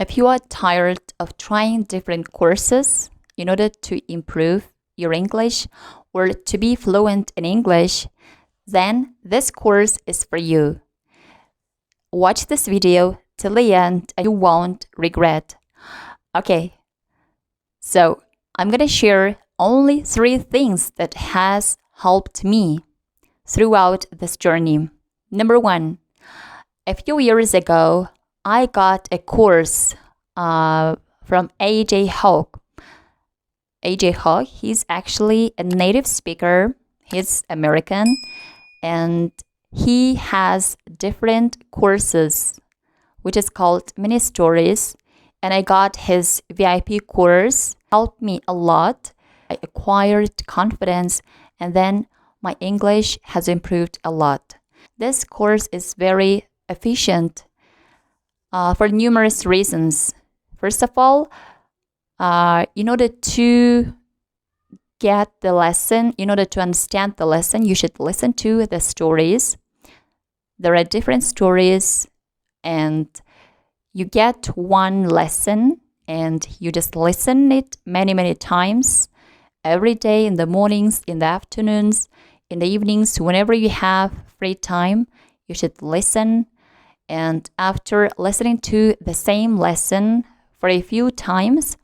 If you are tired of trying different courses in order to improve your English or to be fluent in English, then this course is for you. Watch this video till the end and you won't regret. Okay, so I'm gonna share only 3 things that has helped me throughout this journey. Number 1, a few years ago, I got a course from AJ Hawk. AJ Hawk, he's actually a native speaker. He's American, and he has different courses, which is called mini stories. And I got his VIP course. Helped me a lot. I acquired confidence, and then my English has improved a lot. This course is very efficient for numerous reasons. First of all, in order to get the lesson, in order to understand the lesson, you should listen to the stories. There are different stories, and you get one lesson, and you just listen it many, many times every day, in the mornings, in the afternoons, in the evenings, whenever you have free time, you should listen. And after listening to the same lesson for a few times,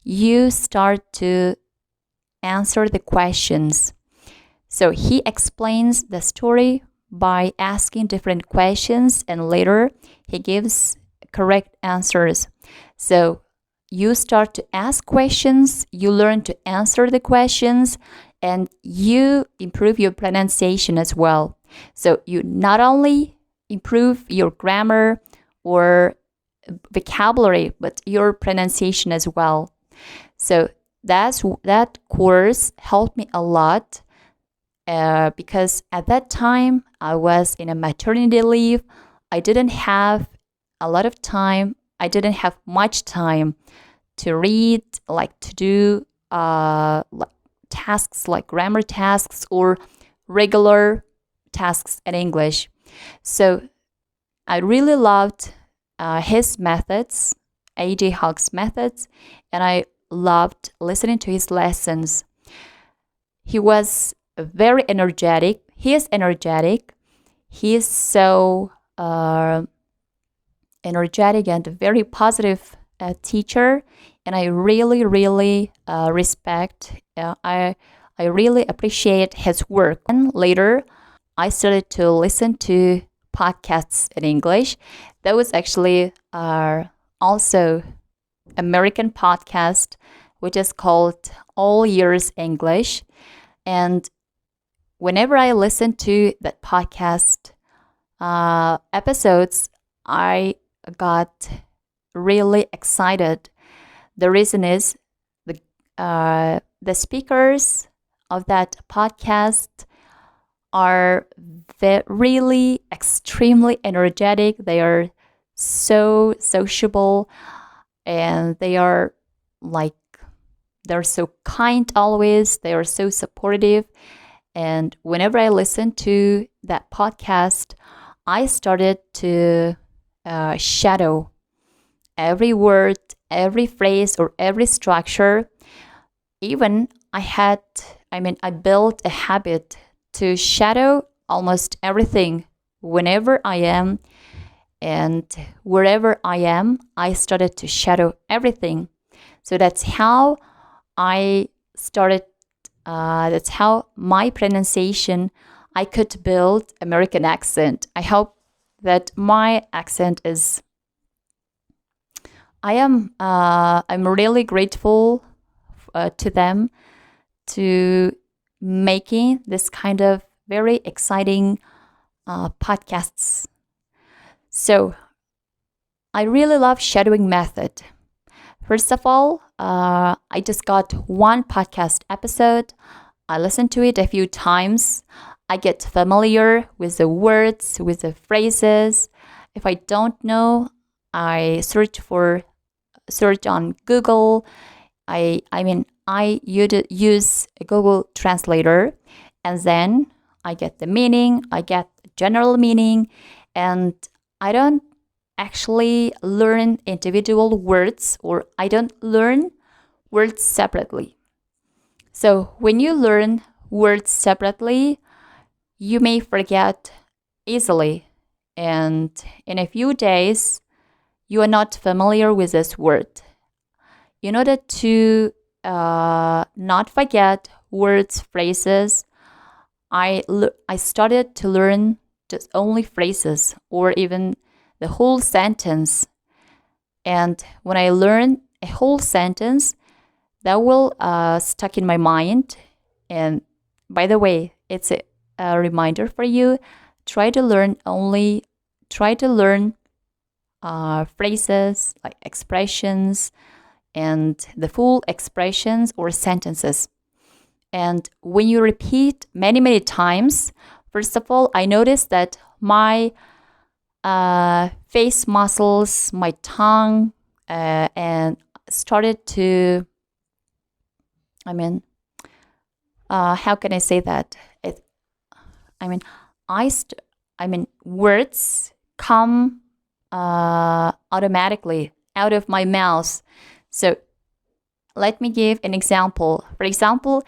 you start to answer the questions. So he explains the story by asking different questions, and later he gives correct answers. So you start to ask questions, you learn to answer the questions, and you improve your pronunciation as well. So you not only improve your grammar or vocabulary, but your pronunciation as well. So that course helped me a lot because at that time I was in a maternity leave. I didn't have a lot of time. I didn't have much time to read, like to do tasks like grammar tasks or regular tasks in English. So I really loved his methods, AJ Hawk's methods, and I loved listening to his lessons. He was very energetic. He is energetic. He is so energetic and a very positive teacher, and I really, really respect. I really appreciate his work. And later, I started to listen to podcasts in English. That was actually also American podcast, which is called All Years English. And whenever I listen to that podcast episodes, I got really excited. The reason is the speakers of that podcast are really extremely energetic. They are so sociable, and they're so kind always. They are so supportive. And whenever I listen to that podcast, I started to shadow every word, every phrase, or every structure. Even I built a habit to shadow almost everything whenever I am and wherever I am. I started to shadow everything. So that's how I started. That's how my pronunciation, I could build American accent. I hope that my accent is. I'm really grateful to them to making this kind of very exciting podcasts. So I really love shadowing method. First of all, I just got one podcast episode. I listened to it a few times. I get familiar with the words, with the phrases. If I don't know, I search on Google. I use a Google Translator, and then I get the meaning. I get general meaning, and I don't actually learn individual words, or I don't learn words separately. So when you learn words separately, you may forget easily, and in a few days, you are not familiar with this word. In order to not forget words, phrases, I started to learn just only phrases or even the whole sentence. And when I learn a whole sentence, that will stuck in my mind. And by the way, it's a reminder for you. Try to learn phrases, like expressions, and the full expressions or sentences. And when you repeat many, many times, first of all, I noticed that my face muscles, my tongue, and started to, how can I say that? Words come automatically out of my mouth. So let me give an example. For example,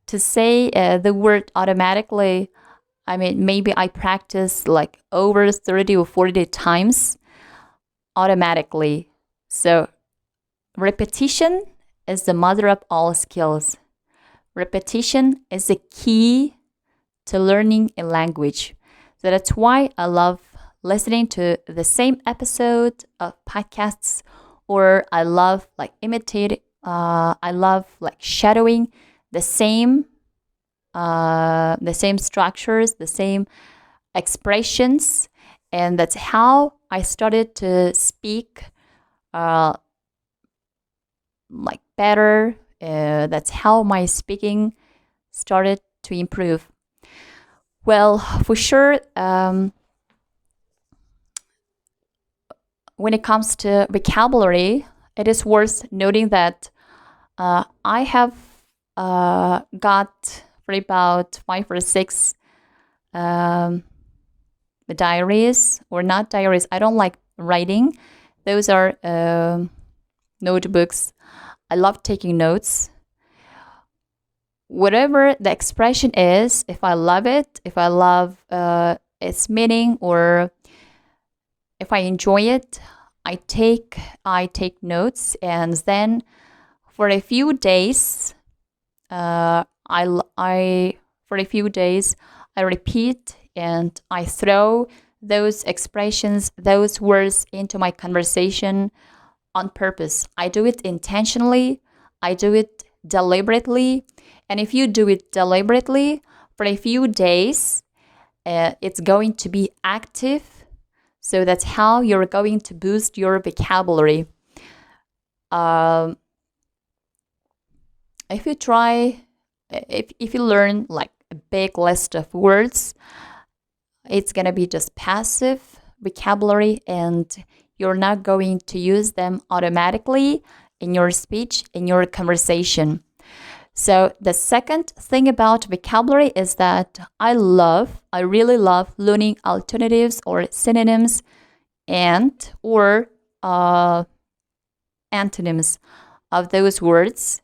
to say the word automatically, maybe I practice like over 30 or 40 times automatically. So repetition is the mother of all skills. Repetition is the key to learning a language. So that's why I love listening to the same episode of podcasts, or I love like imitating. I love like shadowing the same structures, the same expressions, and that's how I started to speak like better. That's how my speaking started to improve. Well, for sure, when it comes to vocabulary, it is worth noting that I have got for about 5 or 6 diaries, or not diaries. I don't like writing. Those are notebooks. I love taking notes. Whatever the expression is, if I love it, if I love its meaning, or if I enjoy it, I take notes, and then for a few days, I repeat and I throw those expressions, those words into my conversation on purpose. I do it intentionally. I do it deliberately. And if you do it deliberately for a few days, it's going to be active. So that's how you're going to boost your vocabulary. If you learn like a big list of words, it's going to be just passive vocabulary, and you're not going to use them automatically in your speech, in your conversation. So the second thing about vocabulary is that I really love learning alternatives or synonyms or antonyms of those words.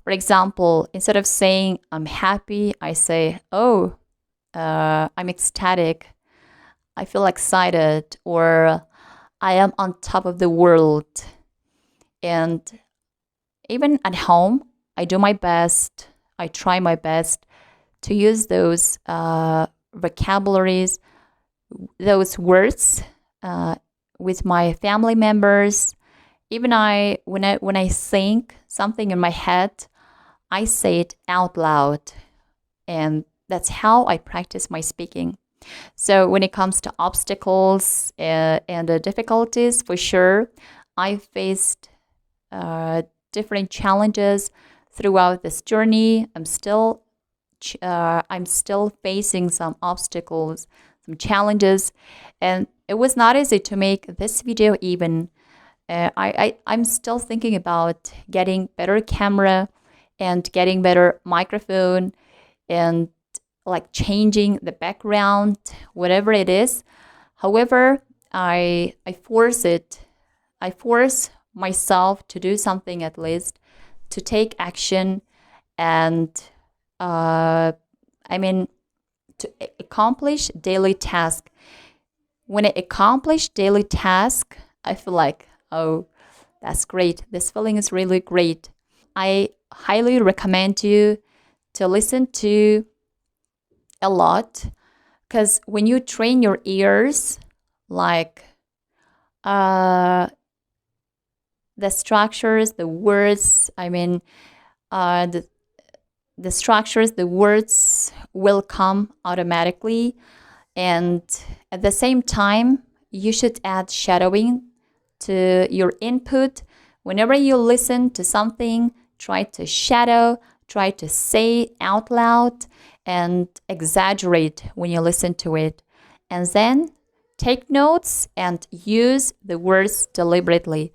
For example, instead of saying I'm happy, I say, I'm ecstatic, I feel excited, or I am on top of the world. And even at home, I do my best, I try my best to use those vocabularies, those words with my family members. Even when I think something in my head, I say it out loud, and that's how I practice my speaking. So when it comes to obstacles and difficulties, for sure, I faced different challenges throughout this journey. I'm still facing some obstacles, some challenges, and it was not easy to make this video even. I'm still thinking about getting better camera and getting better microphone, and like changing the background, whatever it is. However, I force it. I force myself to do something, at least to take action, and I mean to accomplish daily task. When I accomplish daily task, I feel like, oh, that's great. This feeling is really great. I highly recommend you to listen to a lot, because when you train your ears, like uh, the structures, the words, uh, the, the structures, the words will come automatically. And at the same time, you should add shadowing to your input. Whenever you listen to something, try to shadow, try to say out loud, and exaggerate when you listen to it. And then take notes and use the words deliberately.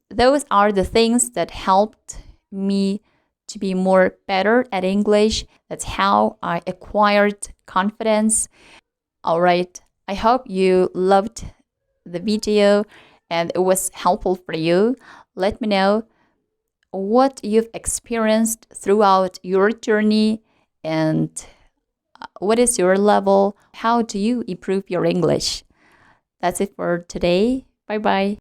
Those are the things that helped me to be more better at English. That's how I acquired confidence. All right. I hope you loved the video and it was helpful for you. Let me know what you've experienced throughout your journey, and what is your level? How do you improve your English? That's it for today. Bye bye.